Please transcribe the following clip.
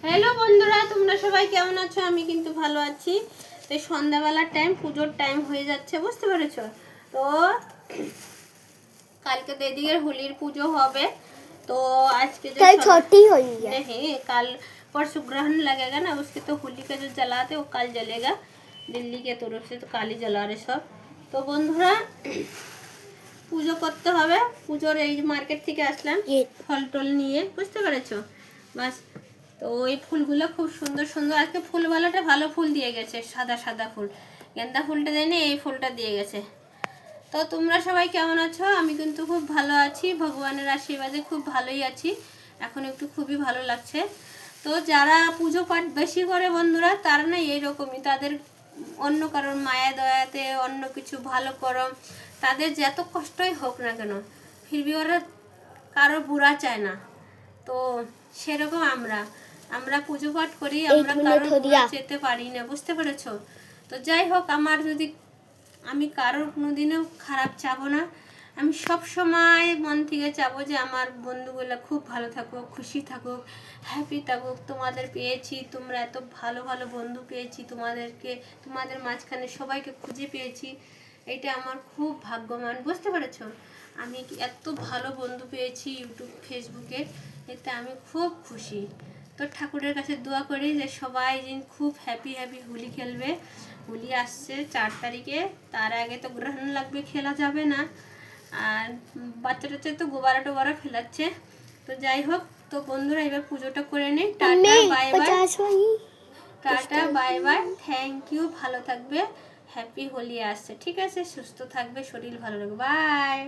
Hello বন্ধুরা, তোমরা সবাই কেমন আছো? আমি কিন্তু ভালো আছি। তো সন্ধ্যাবেলার টাইম, পুজোর টাইম হয়ে যাচ্ছে, বুঝতে পেরেছো? তো কালকে তো এদিকে হোলির পুজো হবে। तो आज के जो कल छोटी हुई है नहीं, कल परसों ग्रहण लगेगा ना, उसके तो होली का जो जलाते वो कल जलेगा। दिल्ली के तरफ से तो काली जला रहे सब। तो बंधुरा পুজো করতে হবে। পুজোর এই মার্কেট থেকে আসলাম ফল টল নিয়ে, বুঝতে পেরেছো? বাস। তো ওই ফুলগুলো খুব সুন্দর সুন্দর, আজকে ফুলওয়ালাটা ভালো ফুল দিয়ে গেছে, সাদা সাদা ফুল। গেন্দা ফুলটা দেয়নি, এই ফুলটা দিয়ে গেছে। তো তোমরা সবাই কেমন আছো? আমি কিন্তু খুব ভালো আছি, ভগবানের আশীর্বাদে খুব ভালোই আছি। এখন একটু খুবই ভালো লাগছে। তো যারা পুজো পাঠ বেশি করে বন্ধুরা, তারা না এইরকমই, তাদের অন্য কারোর মায়া দয়াতে অন্য কিছু ভালো করম, তাদের যত কষ্টই হোক না কেন, ফিরবি ওরা কারো বুড়া চায় না। তো সেরকম আমরা পুজো পাঠ করি, আমরা কারোর বুড়া যেতে পারি না, বুঝতে পেরেছো? তো যাই হোক, আমি কারোর কোনোদিনও খারাপ চাবো না। আমি সব সময় মন থেকে চাবো যে আমার বন্ধুগুলো খুব ভালো থাকুক, খুশি থাকুক, হ্যাপি থাকুক। তোমাদের পেয়েছি, তোমরা এত ভালো ভালো বন্ধু পেয়েছি, তোমাদের মাঝখানে সবাইকে খুঁজে পেয়েছি। এটা আমার খুব ভাগ্যবান, বুঝতে পেরেছো? আমি এত ভালো বন্ধু পেয়েছি ইউটিউব ফেসবুকে, এতে আমি খুব খুশি। তো ঠাকুরের কাছে দোয়া করি যে সবাই যেন খুব হ্যাপি হোলি খেলবে। হোলি আসছে 4 তারিখে, তার আগে তো গ্রহণ লাগবে, খেলা যাবে না। আর বাচ্চা টাচ্চা তো গোবারা ফেলাচ্ছে। তো যাই হোক, তো বন্ধুরা এবার পুজোটা করে নেই। Tata bye bye, tata bye bye, thank you. ভালো থাকবে, হ্যাপি হোলি আসছে, ঠিক আছে? সুস্থ থাকবে, শরীর ভালো রাখবে, বাই।